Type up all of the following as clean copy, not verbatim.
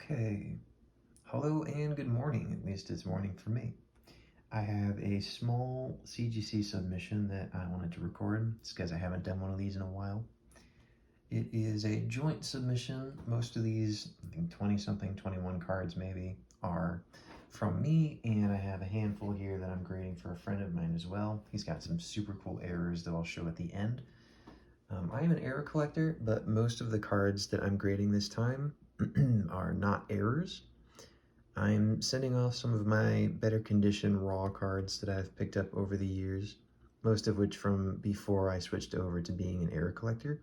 Okay, hello and good morning, at least it's morning for me. I have a small CGC submission that I wanted to record. It's because I haven't done one of these in a while. It is a joint submission. Most of these, I think 20-something, 21 cards maybe, are from me, and I have a handful here that I'm grading for a friend of mine as well. He's got some super cool errors that I'll show at the end. I am an error collector, but most of the cards that I'm grading this time are not errors. I'm sending off some of my better condition raw cards that I've picked up over the years, most of which from before I switched over to being an error collector.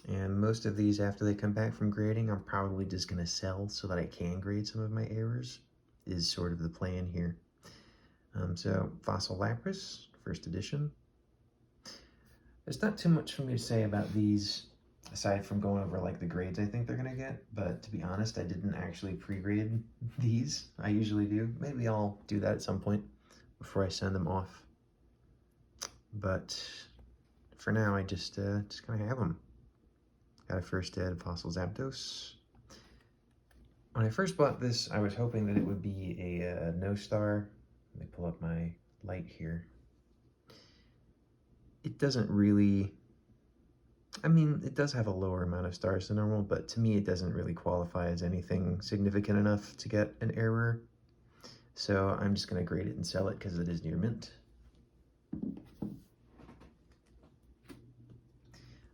And most of these, after they come back from grading, I'm probably just going to sell so that I can grade some of my errors, is sort of the plan here. So, Fossil Lapras, first edition. There's not too much for me to say about these, aside from going over like the grades I think they're gonna get, but to be honest, I didn't actually pre-grade these. I usually do. Maybe I'll do that at some point before I send them off. But for now, I just kind of have them. Got a first ed Fossil Zapdos. When I first bought this, I was hoping that it would be a no star. Let me pull up my light here. It doesn't really, I mean, it does have a lower amount of stars than normal, but to me it doesn't really qualify as anything significant enough to get an error. So I'm just going to grade it and sell it because it is near mint.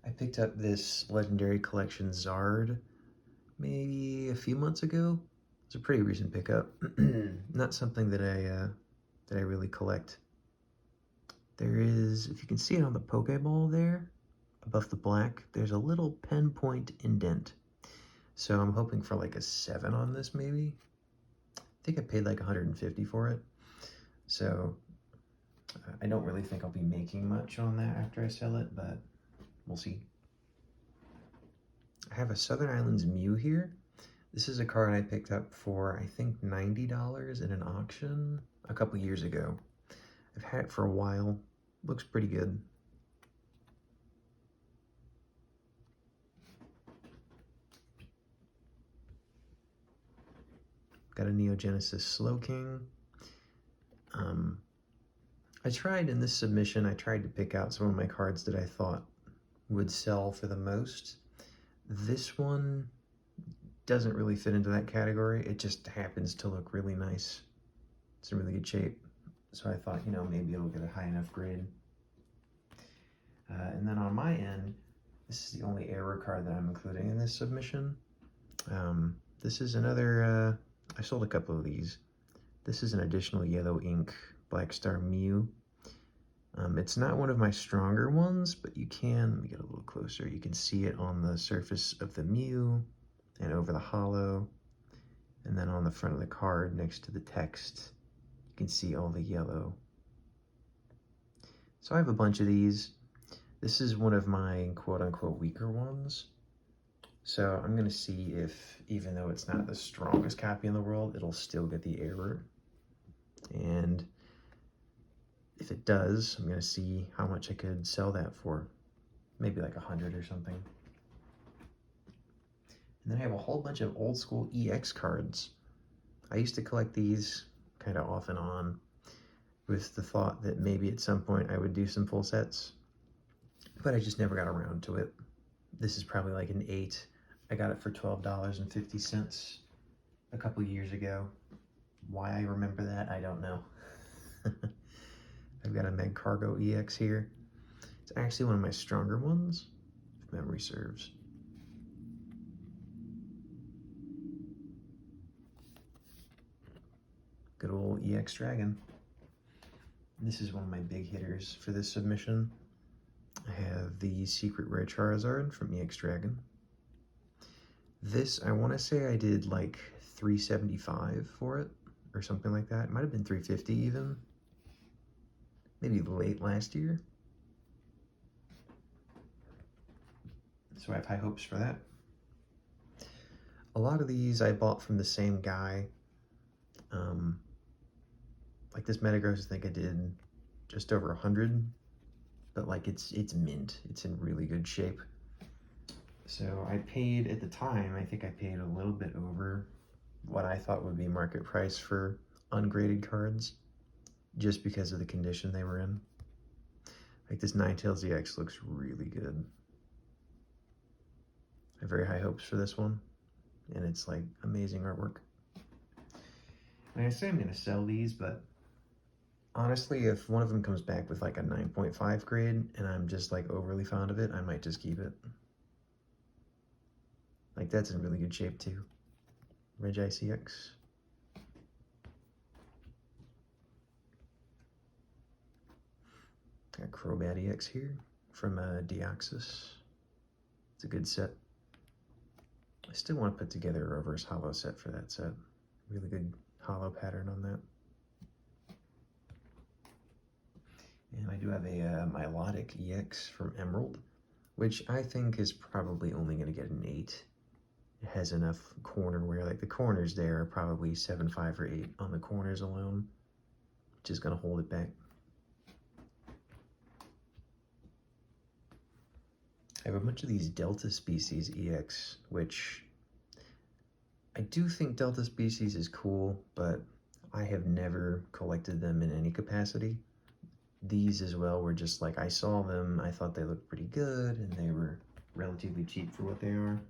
I picked up this legendary Collectionzard maybe a few months ago. It's a pretty recent pickup. Not something that I really collect. There is, if you can see it on the Pokeball there, above the black, there's a little pen point indent. So I'm hoping for like a 7 on this maybe. I think I paid like 150 for it. So I don't really think I'll be making much on that after I sell it, but we'll see. I have a Southern Islands Mew here. This is a card I picked up for, I think, $90 in an auction a couple years ago. I've had it for a while. Looks pretty good. Got a Neogenesis Slowking. I tried in this submission, I tried to pick out some of my cards that I thought would sell for the most. This one doesn't really fit into that category. It just happens to look really nice. It's in really good shape. So I thought, you know, maybe it'll get a high enough grade. And then on my end, this is the only error card that I'm including in this submission. This is another, I sold a couple of these. This is an additional yellow ink Black Star Mew. It's not one of my stronger ones, but you can, let me get a little closer, you can see it on the surface of the Mew and over the hollow, and then on the front of the card next to the text, you can see all the yellow. So I have a bunch of these. This is one of my quote-unquote weaker ones. So I'm going to see if, even though it's not the strongest copy in the world, it'll still get the error. And if it does, I'm going to see how much I could sell that for. Maybe like 100 or something. And then I have a whole bunch of old school EX cards. I used to collect these kind of off and on with the thought that maybe at some point I would do some full sets, but I just never got around to it. This is probably like an 8. I got it for $12.50 a couple years ago. Why I remember that, I don't know. I've got a Metagross EX here. It's actually one of my stronger ones, if memory serves. Good old EX Dragon. This is one of my big hitters for this submission. I have the Secret Rare Charizard from EX Dragon. This, I want to say I did like $375 for it, or something like that. It might have been $350 even. Maybe late last year. So I have high hopes for that. A lot of these I bought from the same guy. Like this Metagross, I think I did just over 100, but like it's mint. It's in really good shape. So I paid, at the time, I think I paid a little bit over what I thought would be market price for ungraded cards, just because of the condition they were in. Like this Ninetales EX looks really good. I have very high hopes for this one, and it's like amazing artwork. And I say I'm gonna sell these, but honestly, if one of them comes back with like a 9.5 grade and I'm just like overly fond of it, I might just keep it. Like that's in really good shape too. Rayquaza EX. Got Crobat EX here from Deoxys. It's a good set. I still want to put together a reverse hollow set for that set. Really good hollow pattern on that. And I do have a Milotic EX from Emerald, which I think is probably only going to get an 8. It has enough corner wear, like the corners there are probably 7.5 or 8 on the corners alone, which is going to hold it back. I have a bunch of these Delta Species EX, which I do think Delta Species is cool, but I have never collected them in any capacity. These as well were just like, I saw them, I thought they looked pretty good, and they were relatively cheap for what they are.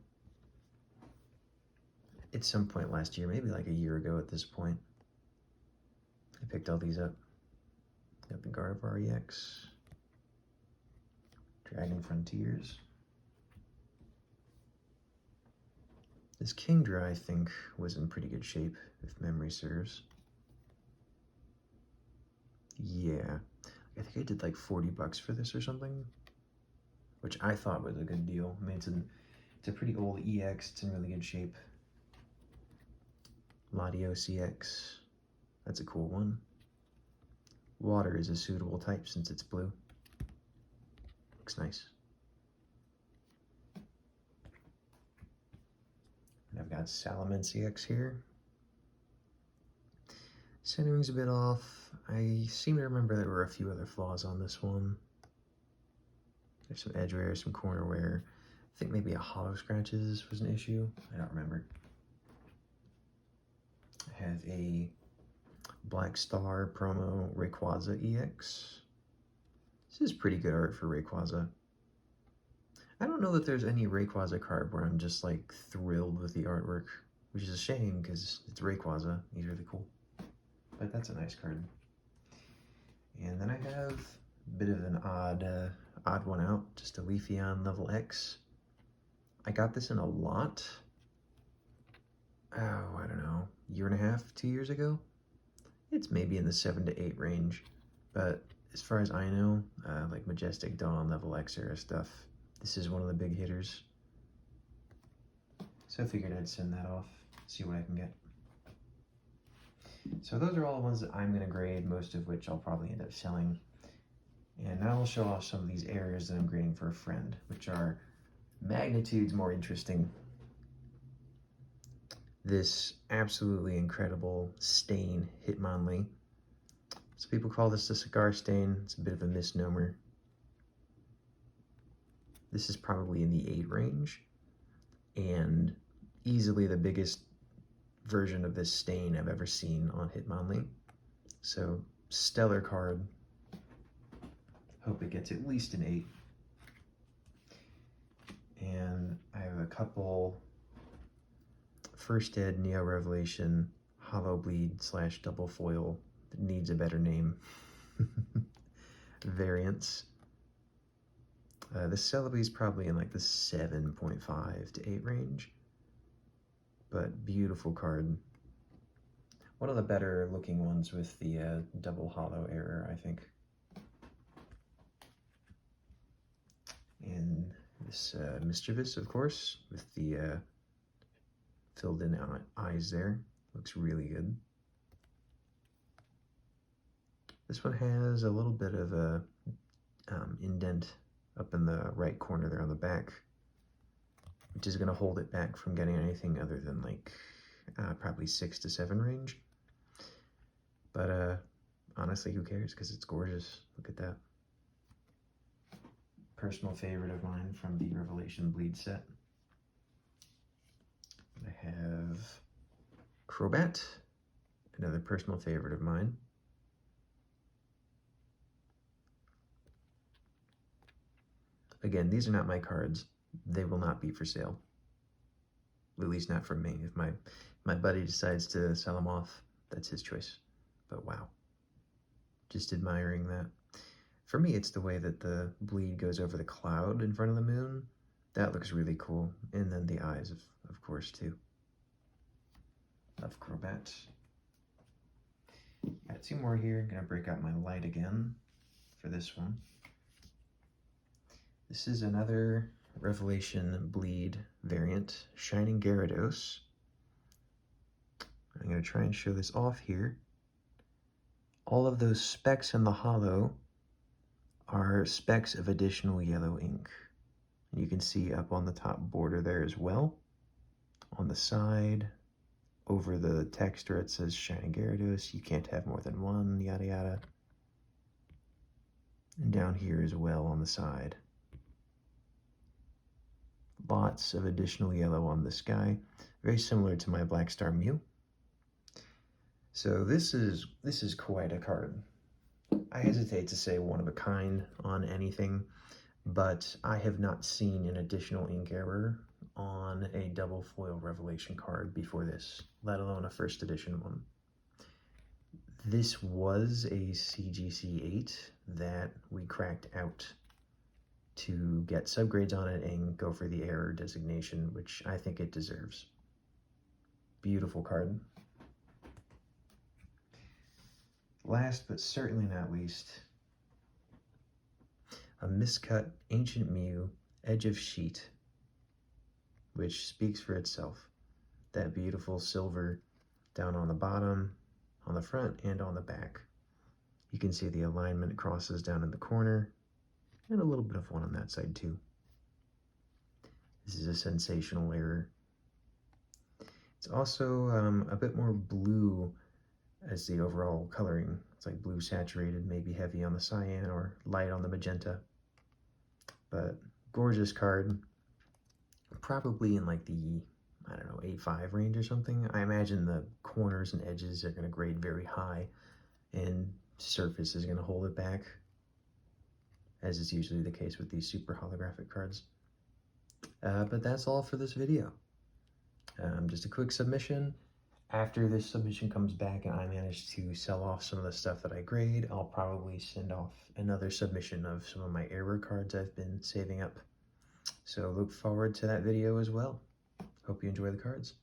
At some point last year, maybe like a year ago at this point, I picked all these up. Got the Gardevoir EX, Dragon Frontiers. This Kingdra, I think, was in pretty good shape, if memory serves. Yeah, I think I did like 40 bucks for this or something, which I thought was a good deal. I mean, it's a pretty old EX, it's in really good shape. Milotic EX, that's a cool one. Water is a suitable type since it's blue. Looks nice. And I've got Salomon CX here. Centering's a bit off. I seem to remember there were a few other flaws on this one. There's some edge wear, some corner wear. I think maybe a hollow scratches was an issue. I don't remember. I have a Black Star promo Rayquaza EX. This is pretty good art for Rayquaza. I don't know that there's any Rayquaza card where I'm just like thrilled with the artwork, which is a shame because it's Rayquaza. He's really cool. But that's a nice card. And then I have a bit of an odd one out, just a Leafeon level X. I got this in a lot. Oh, I don't know, year and a half, 2 years ago. It's maybe in the 7 to 8 range, but as far as I know, like Majestic Dawn level X era stuff, this is one of the big hitters. So I figured I'd send that off, see what I can get. So those are all the ones that I'm going to grade, most of which I'll probably end up selling. And now I'll show off some of these areas that I'm grading for a friend, which are magnitudes more interesting. This absolutely incredible stain Hitmonlee. So people call this the cigar stain. It's a bit of a misnomer. This is probably in the 8 range, and easily the biggest version of this stain I've ever seen on Hitmonlee. So stellar card. Hope it gets at least an 8. And I have a couple First Ed NeoRevelation Hollow Bleed / Double Foil that needs a better name variants. The Celebi is probably in like the 7.5 to 8 range, but beautiful card. One of the better looking ones with the double hollow error, I think. And this Mischievous, of course, with the filled in eyes there. Looks really good. This one has a little bit of a indent up in the right corner there on the back, which is going to hold it back from getting anything other than like probably 6 to 7 range. But honestly, who cares, because it's gorgeous. Look at that. Personal favorite of mine from the Revelation Bleed set. Crobat, another personal favorite of mine. Again, these are not my cards. They will not be for sale. At least not from me. If my buddy decides to sell them off, that's his choice. But wow, just admiring that. For me, it's the way that the bleed goes over the cloud in front of the moon. That looks really cool. And then the eyes, of course, too. Love Crobat. Got two more here. I'm gonna break out my light again for this one. This is another Revelation Bleed variant, Shining Gyarados. I'm gonna try and show this off here. All of those specks in the hollow are specks of additional yellow ink. You can see up on the top border there as well. On the side, over the text where it says Shining Gyarados, you can't have more than one, yada yada. And down here as well on the side. Lots of additional yellow on this guy, very similar to my Black Star Mew. So this is quite a card. I hesitate to say one of a kind on anything, but I have not seen an additional ink error on a double foil Revelation card before this, let alone a first edition one. This was a CGC 8 that we cracked out to get subgrades on it and go for the error designation, which I think it deserves. Beautiful card. Last but certainly not least, a miscut Ancient Mew Edge of Sheet, which speaks for itself. That beautiful silver down on the bottom, on the front, and on the back. You can see the alignment crosses down in the corner, and a little bit of one on that side too. This is a sensational error. It's also a bit more blue as the overall coloring. It's like blue saturated, maybe heavy on the cyan or light on the magenta. But gorgeous card. Probably in like the, I don't know, 8.5 range or something. I imagine the corners and edges are going to grade very high, and surface is going to hold it back, as is usually the case with these super holographic cards. But that's all for this video. Just a quick submission. After this submission comes back and I manage to sell off some of the stuff that I grade, I'll probably send off another submission of some of my error cards I've been saving up. So look forward to that video as well. Hope you enjoy the cards.